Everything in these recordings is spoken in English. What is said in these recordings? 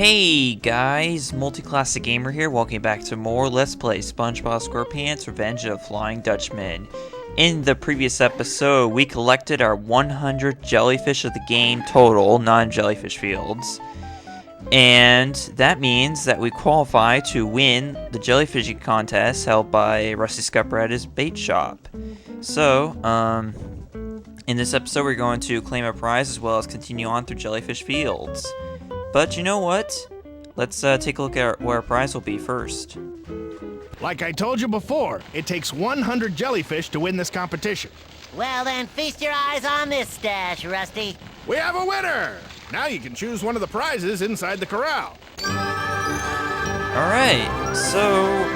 Hey guys, Multiclassic Gamer here, welcome back to more Let's Play SpongeBob SquarePants Revenge of Flying Dutchman. In the previous episode, we collected our 100 jellyfish of the game total, non-Jellyfish Fields. And that means that we qualify to win the jellyfishing contest held by Rusty Scupper at his bait shop. So, in this episode we're going to claim a prize as well as continue on through Jellyfish Fields. But you know what? Let's take a look at where our prize will be first. Like I told you before, it takes 100 jellyfish to win this competition. Well then, feast your eyes on this stash, Rusty. We have a winner! Now you can choose one of the prizes inside the corral. Alright, so,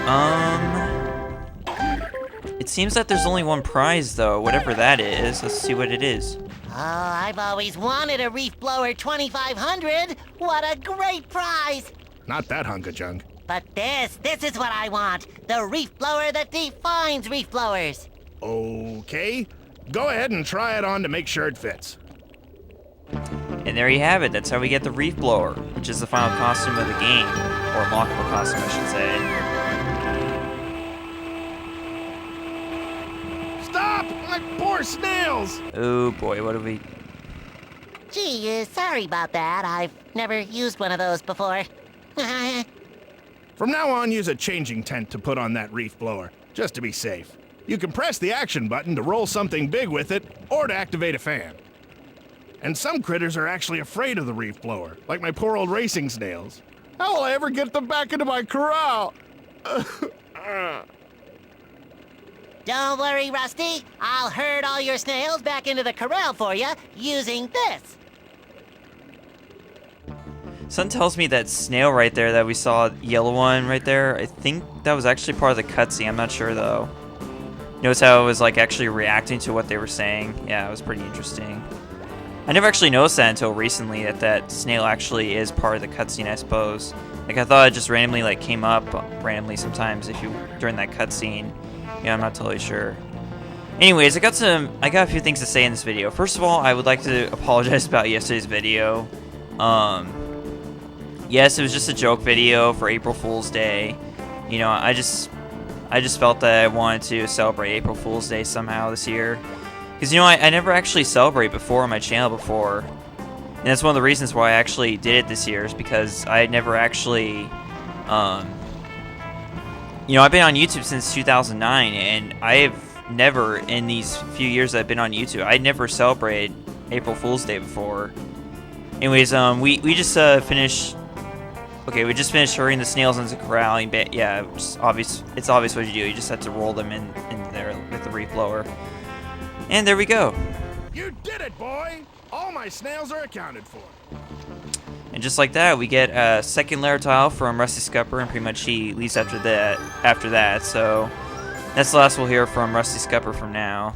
it seems that there's only one prize though, whatever that is. Let's see what it is. Oh, I've always wanted a Reef Blower 2500. What a great prize! Not that hunk of junk. But this is what I want. The Reef Blower that defines Reef Blowers. Okay, go ahead and try it on to make sure it fits. And there you have it, that's how we get the Reef Blower, which is the final costume of the game. Or unlockable costume, I should say. Stop! My poor snails! Oh boy, what do we... Gee, sorry about that. I've never used one of those before. From now on, use a changing tent to put on that reef blower, just to be safe. You can press the action button to roll something big with it, or to activate a fan. And some critters are actually afraid of the reef blower, like my poor old racing snails. How will I ever get them back into my corral? Don't worry, Rusty. I'll herd all your snails back into the corral for you using this. Something tells me that snail right there that we saw, yellow one right there, I think that was actually part of the cutscene. I'm not sure though. Notice how it was like actually reacting to what they were saying. Yeah, it was pretty interesting. I never actually noticed that until recently, that snail actually is part of the cutscene, I suppose. Like I thought it just randomly like came up randomly sometimes if you during that cutscene. Yeah, I'm not totally sure. Anyways, I got a few things to say in this video. First of all, I would like to apologize about yesterday's video. Yes, it was just a joke video for April Fool's Day. You know, I just felt that I wanted to celebrate April Fool's Day somehow this year. Because, you know, I never actually celebrate before on my channel before. And that's one of the reasons why I actually did it this year, is because I had never actually, you know, I've been on YouTube since 2009, and I have never, in these few years that I've been on YouTube, I never celebrated April Fool's Day before. Anyways, we just finished. Okay, we just finished hurrying the snails into the corral. Yeah, it's obvious what you do. You just have to roll them in there with the reef blower. And there we go. You did it, boy! All my snails are accounted for. And just like that, we get a second layer tile from Rusty Scupper, and pretty much he leaves after that. So that's the last we'll hear from Rusty Scupper from now.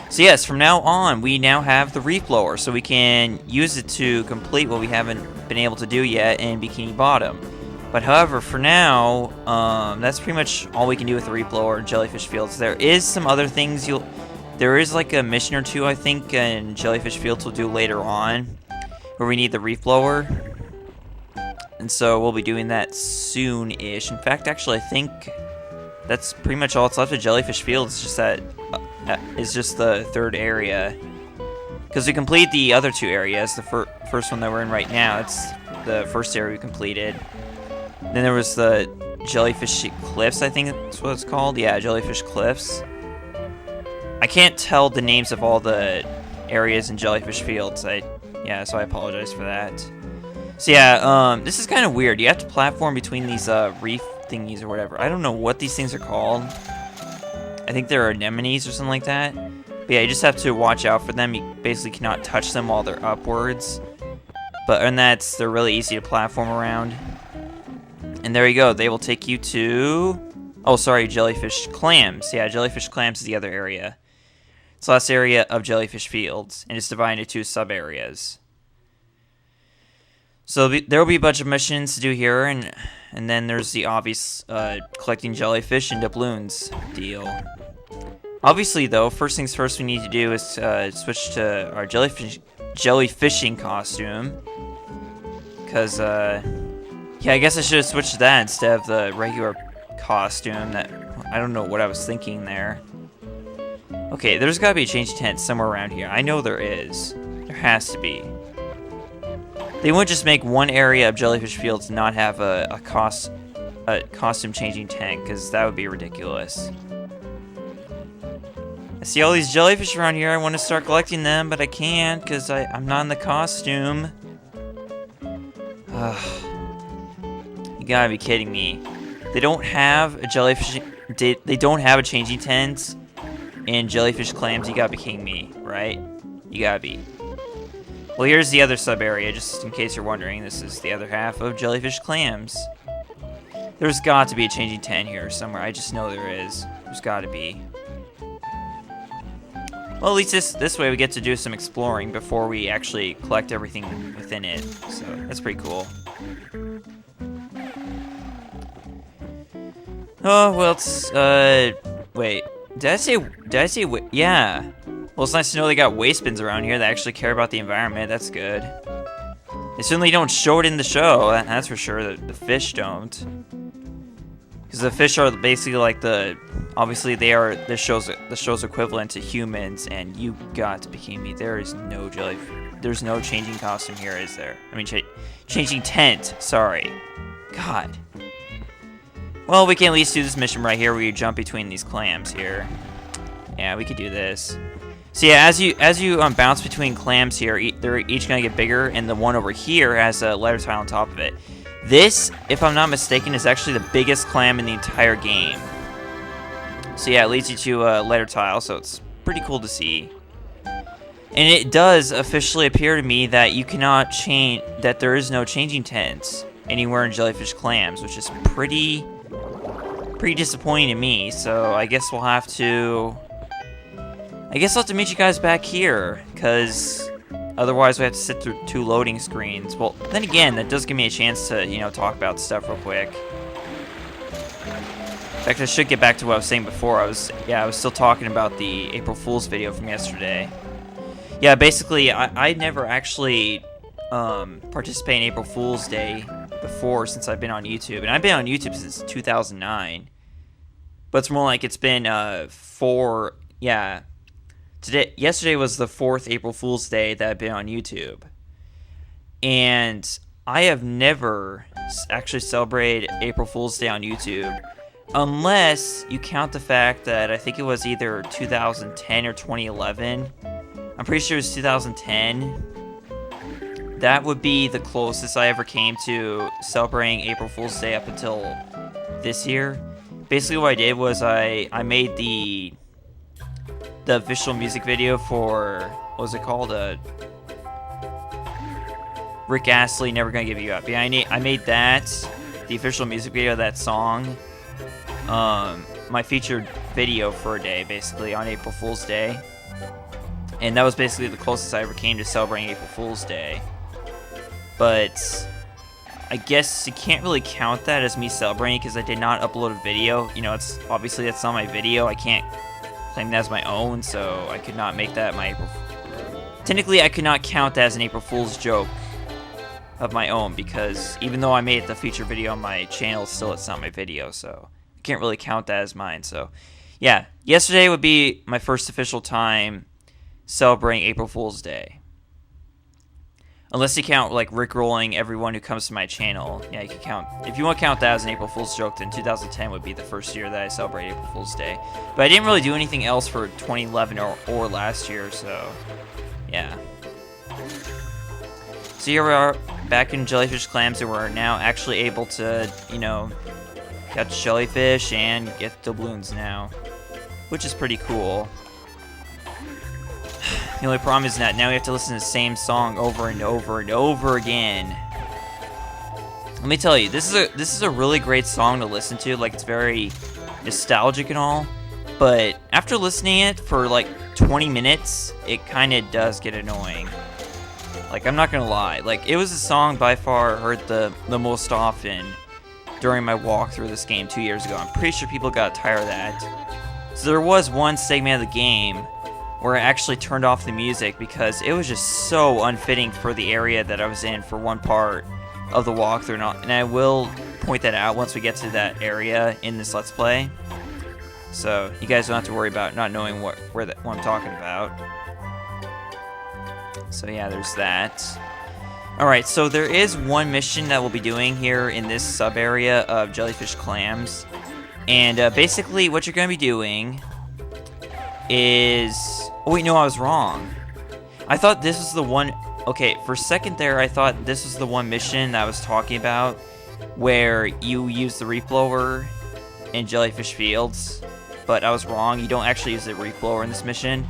So yes, from now on, we now have the reef blower, so we can use it to complete what we haven't been able to do yet in Bikini Bottom. But however, for now, that's pretty much all we can do with the reef blower in Jellyfish Fields. There is some other things there is like a mission or two, I think, in Jellyfish Fields we'll do later on, where we need the reef blower. And so we'll be doing that soon-ish. In fact, actually, I think that's pretty much all that's left of Jellyfish Fields. It's just that is just the third area. Because we completed the other two areas. The first one that we're in right now, it's the first area we completed. Then there was the Jellyfish Cliffs, I think that's what it's called. Yeah, Jellyfish Cliffs. I can't tell the names of all the areas in Jellyfish Fields. Yeah, so I apologize for that. So yeah, this is kind of weird. You have to platform between these reef thingies or whatever. I don't know what these things are called. I think they're anemones or something like that. But yeah, you just have to watch out for them. You basically cannot touch them while they're upwards. But other than that, they're really easy to platform around. And there you go. They will take you to... Oh, sorry, Jellyfish Clams. Yeah, Jellyfish Clams is the other area. It's the last area of Jellyfish Fields, and it's divided into two sub-areas. So there will be a bunch of missions to do here, and then there's the obvious collecting jellyfish and doubloons deal. Obviously, though, first things first we need to do is switch to our jellyfishing costume. because, yeah, I guess I should have switched to that instead of the regular costume. That I don't know what I was thinking there. Okay, there's gotta be a changing tent somewhere around here. I know there is. There has to be. They wouldn't just make one area of Jellyfish Fields not have a costume changing tent, because that would be ridiculous. I see all these jellyfish around here. I want to start collecting them, but I can't because I'm not in the costume. You gotta be kidding me. They don't have a jellyfish. They don't have a changing tent in Jellyfish Clams. You gotta be kidding me, right? You gotta be. Well, here's the other sub area, just in case you're wondering. This is the other half of Jellyfish Clams. There's got to be a changing tent here somewhere. I just know there is. There's got to be. Well, at least this way we get to do some exploring before we actually collect everything within it. So that's pretty cool. Oh, well, it's, wait. Did I say, yeah. Well, it's nice to know they got waste bins around here that actually care about the environment. That's good. They certainly don't show it in the show, that's for sure. The fish don't. Because the fish are basically like obviously they are the show's equivalent to humans, and you got to be kidding me. There is no there's no changing costume here, is there? I mean, changing tent, sorry. God. Well, we can at least do this mission right here where you jump between these clams here. Yeah, we could do this. So yeah, as you bounce between clams here, they're each gonna get bigger, and the one over here has a letter tile on top of it. This, if I'm not mistaken, is actually the biggest clam in the entire game. So yeah, it leads you to a letter tile, so it's pretty cool to see. And it does officially appear to me that you cannot change, that there is no changing tent anywhere in Jellyfish Clams, which is pretty disappointing to me. So I guess I'll have to meet you guys back here, because otherwise we have to sit through 2 loading screens. Well, then again, that does give me a chance to, you know, talk about stuff real quick. In fact, I should get back to what I was saying before. I was still talking about the April Fool's video from yesterday. Yeah, basically, I never actually participated in April Fool's Day before, since I've been on YouTube. And I've been on YouTube since 2009. But it's more like it's been yesterday was the 4th April Fool's Day that I've been on YouTube. And I have never actually celebrated April Fool's Day on YouTube, unless you count the fact that I think it was either 2010 or 2011. I'm pretty sure it was 2010. That would be the closest I ever came to celebrating April Fool's Day up until this year. Basically what I did was I made the official music video for, what was it called? Rick Astley, Never Gonna Give You Up. Yeah, I made that, the official music video of that song, my featured video for a day, basically, on April Fool's Day. And that was basically the closest I ever came to celebrating April Fool's Day. But I guess you can't really count that as me celebrating because I did not upload a video. You know, it's obviously that's not my video. I can't claim that as my own, so I could not make that my April. Technically, I could not count that as an April Fool's joke of my own, because even though I made the feature video on my channel, still it's not my video, so I can't really count that as mine. So yeah, yesterday would be my first official time celebrating April Fool's Day. Unless you count, like, rickrolling everyone who comes to my channel. Yeah, you can count. If you want to count that as an April Fool's joke, then 2010 would be the first year that I celebrated April Fool's Day. But I didn't really do anything else for 2011 or last year, so yeah. So here we are, back in Jellyfish Clams, and we're now actually able to, you know, catch jellyfish and get doubloons now, which is pretty cool. The only problem is that now we have to listen to the same song over and over and over again. Let me tell you, this is a really great song to listen to. Like, it's very nostalgic and all, but after listening it for like 20 minutes, it kind of does get annoying. Like, I'm not gonna lie. Like, it was a song by far I heard the most often during my walk through this game 2 years ago. I'm pretty sure people got tired of that. So there was one segment of the game where I actually turned off the music because it was just so unfitting for the area that I was in for one part. of the walkthrough, and I will point that out once we get to that area in this Let's Play. So you guys don't have to worry about not knowing what I'm talking about. So yeah, there's that. Alright, so there is one mission that we'll be doing here in this sub-area of Jellyfish Clams. And basically what you're going to be doing is... Oh wait, no, I was wrong. I thought this was the one... Okay, for a second there, I thought this was the one mission that I was talking about, where you use the reef blower in Jellyfish Fields. But I was wrong, you don't actually use the reef blower in this mission.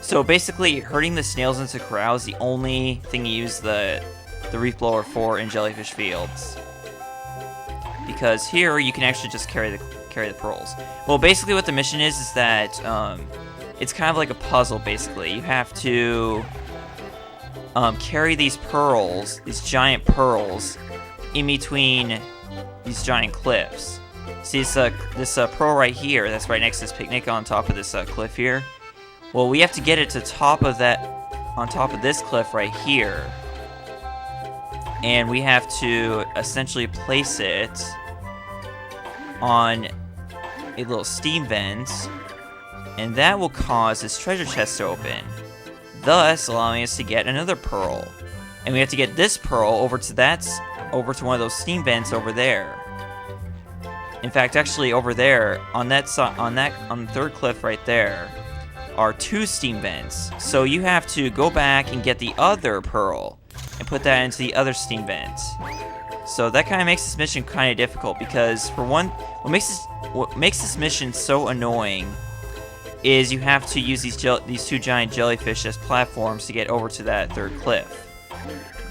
So basically, herding the snails into corral is the only thing you use the reef blower for in Jellyfish Fields. Because here, you can actually just carry the pearls. Well, basically what the mission is that it's kind of like a puzzle, basically. You have to carry these pearls, these giant pearls, in between these giant cliffs. See this pearl right here, that's right next to this picnic on top of this cliff here. Well, we have to get it to on top of this cliff right here. And we have to essentially place it on a little steam vent, and that will cause this treasure chest to open, thus allowing us to get another pearl. And we have to get this pearl over to one of those steam vents over there. In fact, actually over there on the third cliff right there are 2 steam vents. So you have to go back and get the other pearl and put that into the other steam vent. So that kind of makes this mission kind of difficult, because for one, what makes this mission so annoying is you have to use these 2 giant jellyfish as platforms to get over to that third cliff.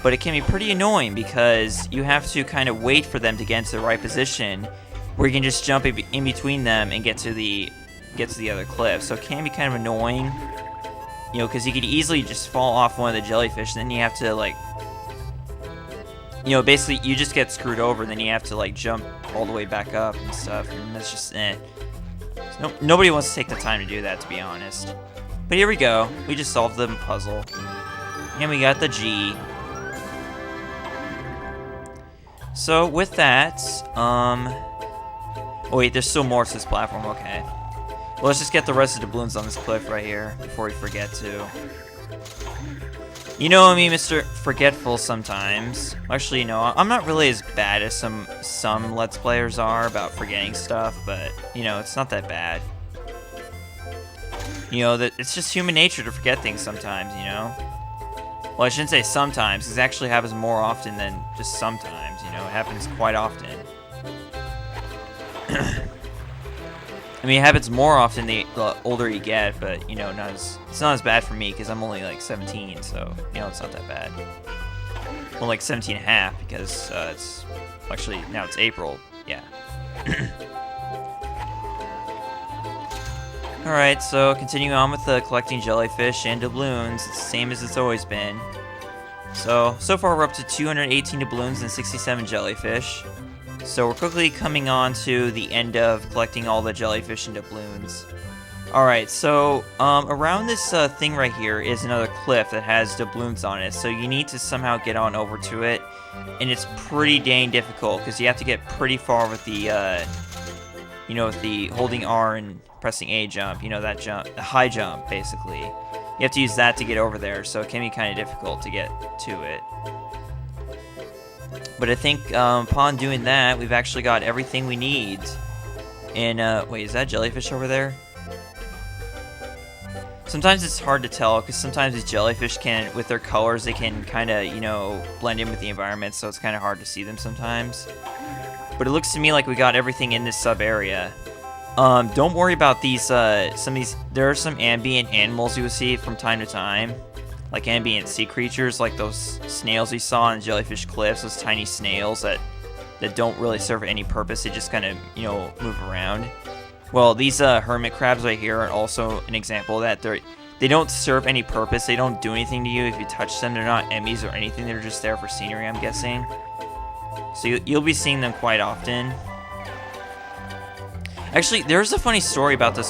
But it can be pretty annoying because you have to kind of wait for them to get into the right position, where you can just jump in between them and get to the other cliff. So it can be kind of annoying, you know, because you could easily just fall off one of the jellyfish, and then you have to, like, you know, basically you just get screwed over, and then you have to, like, jump all the way back up and stuff, and that's just So nobody wants to take the time to do that, to be honest. But here we go. We just solved the puzzle. And we got the G. So with that, oh wait, there's still more to this platform, okay. Well, let's just get the rest of the doubloons on this cliff right here before we forget to. You know me, Mr. Forgetful sometimes. Actually, you know, I'm not really as bad as some Let's Players are about forgetting stuff, but, you know, it's not that bad. You know, it's just human nature to forget things sometimes, you know? Well, I shouldn't say sometimes, because it actually happens more often than just sometimes, you know? It happens quite often. I mean, it happens more often the older you get, but, you know, it's not as bad for me, because I'm only, like, 17, so, you know, it's not that bad. Well, like, 17 and a half, because it's... Actually, now it's April. Yeah. Alright, so continuing on with the collecting jellyfish and doubloons, it's the same as it's always been. So far we're up to 218 doubloons and 67 jellyfish. So we're quickly coming on to the end of collecting all the jellyfish and doubloons. Alright, so around this thing right here is another cliff that has doubloons on it, so you need to somehow get on over to it, and it's pretty dang difficult, because you have to get pretty far with the, you know, with the holding R and pressing A jump, you know, that jump, the high jump, basically. You have to use that to get over there, so it can be kind of difficult to get to it. But I think upon doing that, we've actually got everything we need. And, wait, is that jellyfish over there? Sometimes it's hard to tell, because sometimes these jellyfish can, with their colors, they can kind of, you know, blend in with the environment, so it's kind of hard to see them sometimes. But it looks to me like we got everything in this sub-area. Don't worry about these, some of these, there are some ambient animals you will see from time to time. Like ambient sea creatures, like those snails we saw on Jellyfish Cliffs, those tiny snails that don't really serve any purpose, they just kind of, you know, move around. Well, these hermit crabs right here are also an example of that. They don't serve any purpose, they don't do anything to you if you touch them, they're not enemies or anything, they're just there for scenery, I'm guessing. So you'll be seeing them quite often. Actually, there's a funny story about those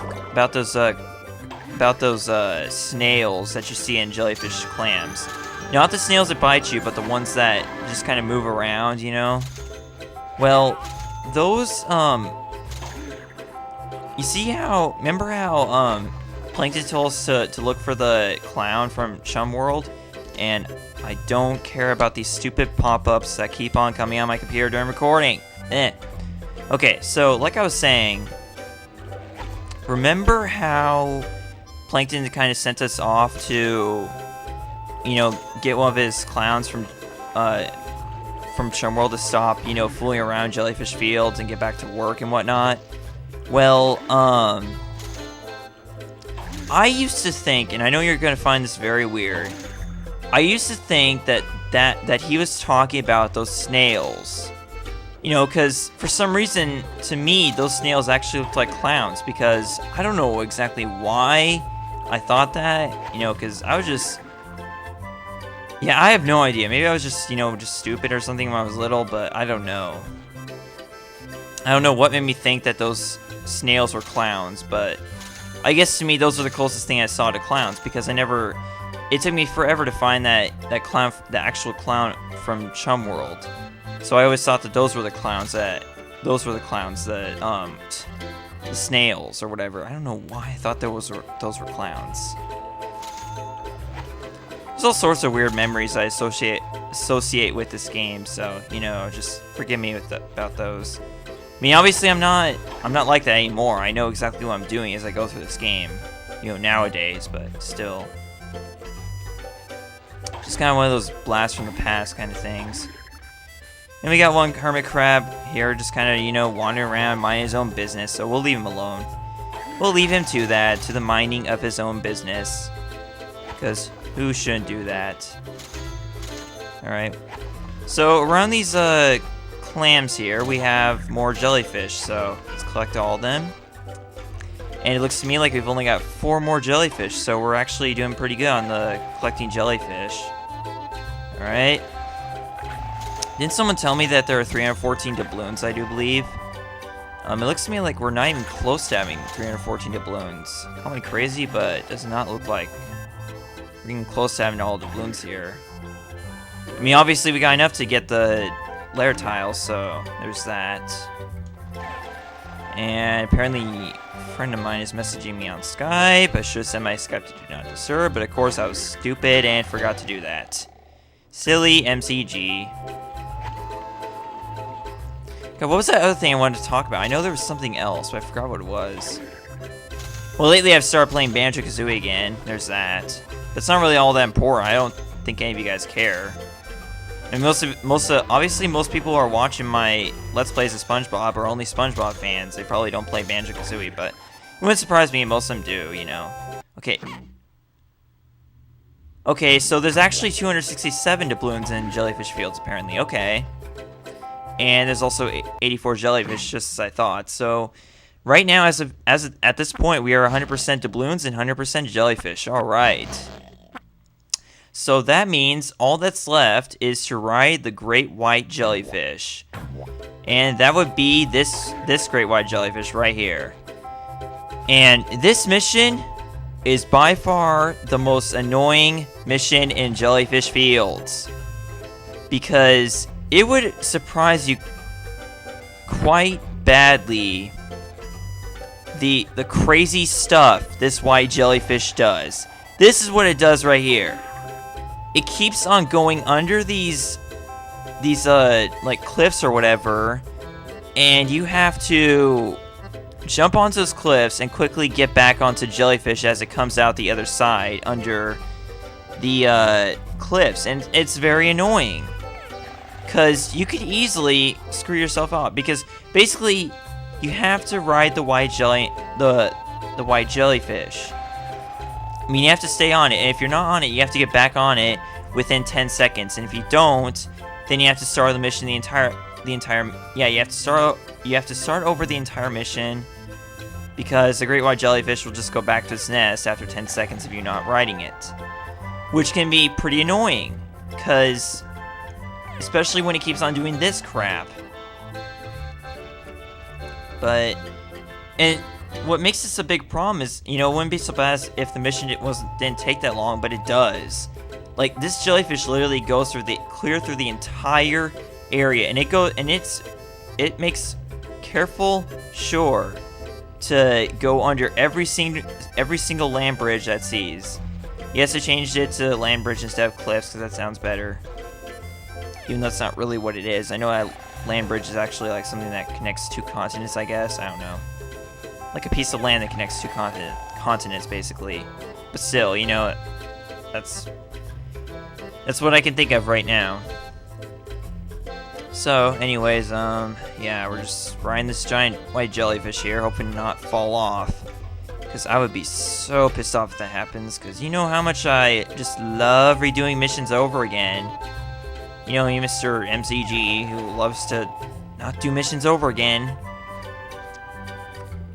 snails that you see in Jellyfish Clams. Not the snails that bite you, but the ones that just kind of move around, you know? Well, those, you see how, remember how, Plankton told us to look for the clown from Chum World? And I don't care about these stupid pop-ups that keep on coming on my computer during recording. Okay, so like I was saying, remember how Plankton kind of sent us off to, you know, get one of his clowns from Chum World to stop, you know, fooling around Jellyfish Fields and get back to work and whatnot? Well, I used to think, and I know you're gonna find this very weird, I used to think that he was talking about those snails. You know, because for some reason, to me, those snails actually looked like clowns, because I don't know exactly why I thought that, you know, because I was just, yeah, I have no idea. Maybe I was just, you know, just stupid or something when I was little, but I don't know. I don't know what made me think that those snails were clowns, but I guess to me, those are the closest thing I saw to clowns, because it took me forever to find that clown, the actual clown from Chum World. So I always thought that those were the clowns, the snails or whatever. I don't know why I thought those were clowns. There's all sorts of weird memories I associate with this game, so, you know, just forgive me about those. I mean, obviously I'm not like that anymore. I know exactly what I'm doing as I go through this game, you know, nowadays, but still. Just kind of one of those blasts from the past kind of things. And we got one hermit crab here, just kind of, you know, wandering around, minding his own business, so we'll leave him alone. We'll leave him to that, to the minding of his own business. Because who shouldn't do that? Alright. So, around these, clams here, we have more jellyfish, so let's collect all of them. And it looks to me like we've only got 4 more jellyfish, so we're actually doing pretty good on the collecting jellyfish. Alright. Didn't someone tell me that there are 314 doubloons, I do believe? It looks to me like we're not even close to having 314 doubloons. Call me crazy, but it does not look like we're getting close to having all the doubloons here. I mean, obviously we got enough to get the lair tiles, so there's that. And apparently a friend of mine is messaging me on Skype. I should have set my Skype to do not disturb, but of course I was stupid and forgot to do that. Silly MCG. God, what was that other thing I wanted to talk about? I know there was something else, but I forgot what it was. Well, lately I've started playing Banjo-Kazooie again. There's that. That's not really all that important. I don't think any of you guys care. And obviously most people who are watching my Let's Plays of SpongeBob are only SpongeBob fans. They probably don't play Banjo-Kazooie, but it wouldn't surprise me if most of them do, you know. Okay. Okay, so there's actually 267 doubloons in Jellyfish Fields, apparently. Okay. And there's also 84 jellyfish, just as I thought. So, right now, at this point, we are 100% doubloons and 100% jellyfish. All right. So that means all that's left is to ride the great white jellyfish, and that would be this great white jellyfish right here. And this mission is by far the most annoying mission in Jellyfish Fields, because it would surprise you quite badly the crazy stuff this white jellyfish does. This is what it does right here. It keeps on going under these like cliffs or whatever, and you have to jump onto those cliffs and quickly get back onto jellyfish as it comes out the other side under the cliffs, and it's very annoying. Because you could easily screw yourself up. Because basically, you have to ride the white white jellyfish. I mean, you have to stay on it. And if you're not on it, you have to get back on it within 10 seconds. And if you don't, then you have to start the mission you have to start over the entire mission. Because the great white jellyfish will just go back to its nest after 10 seconds if you're not riding it. Which can be pretty annoying. Because especially when it keeps on doing this crap. But, and what makes this a big problem is, you know, it wouldn't be so bad if the mission didn't take that long, but it does. Like, this jellyfish literally goes through clear through the entire area, and it makes careful sure to go under every single land bridge that sees. Yes, I changed it to land bridge instead of cliffs because that sounds better. Even though that's not really what it is. I know a land bridge is actually like something that connects two continents, I guess. I don't know. Like a piece of land that connects two continents, basically. But still, you know, that's what I can think of right now. So, anyways, yeah, we're just riding this giant white jellyfish here, hoping to not fall off. Because I would be so pissed off if that happens, because you know how much I just love redoing missions over again. You know me, Mr. MCG, who loves to not do missions over again.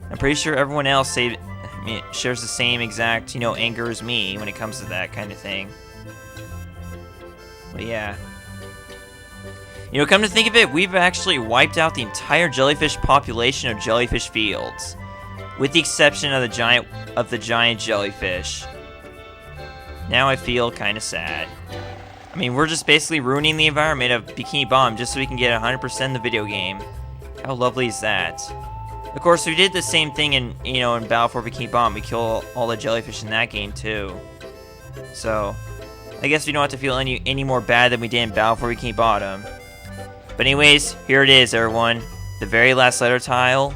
I'm pretty sure everyone else shares the same exact, you know, anger as me when it comes to that kind of thing. But yeah. You know, come to think of it, we've actually wiped out the entire jellyfish population of Jellyfish Fields, with the exception of the giant jellyfish. Now I feel kind of sad. I mean, we're just basically ruining the environment of Bikini Bottom just so we can get 100% in the video game. How lovely is that? Of course, we did the same thing in Battle for Bikini Bottom. We killed all the jellyfish in that game too. So, I guess we don't have to feel any more bad than we did in Battle for Bikini Bottom. But anyways, here it is, everyone. The very last letter tile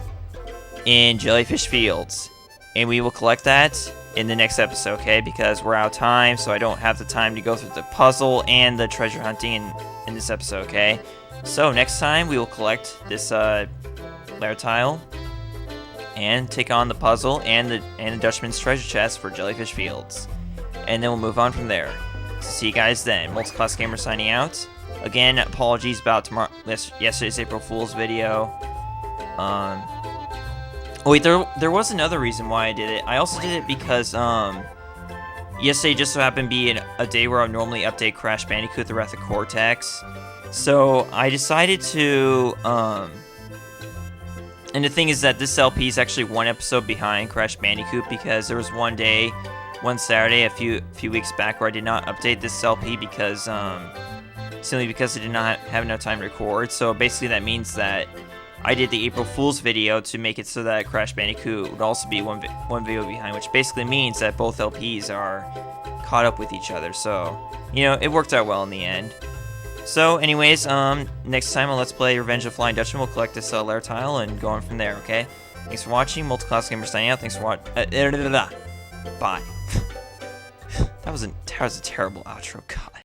in Jellyfish Fields. And we will collect that in the next episode, okay? Because we're out of time, so I don't have the time to go through the puzzle and the treasure hunting in this episode, okay? So next time, we will collect this layer tile and take on the puzzle and the Dutchman's treasure chest for Jellyfish Fields. And then we'll move on from there. So see you guys then. Multiclass Gamer signing out. Again, apologies about yesterday's April Fool's video. Oh wait, there was another reason why I did it. I also did it because yesterday just so happened to be a day where I would normally update Crash Bandicoot: The Wrath of Cortex. So I decided to and the thing is that this LP is actually one episode behind Crash Bandicoot because there was one Saturday a few weeks back where I did not update this LP because simply because I did not have enough time to record. So basically that means that I did the April Fool's video to make it so that Crash Bandicoot would also be one video behind, which basically means that both LPs are caught up with each other. So, you know, it worked out well in the end. So, anyways, next time on Let's Play Revenge of Flying Dutchman, we'll collect this layer tile and go on from there, okay? Thanks for watching. Multiclass Gamer signing out. Thanks for watching. Bye. That was a terrible outro. God.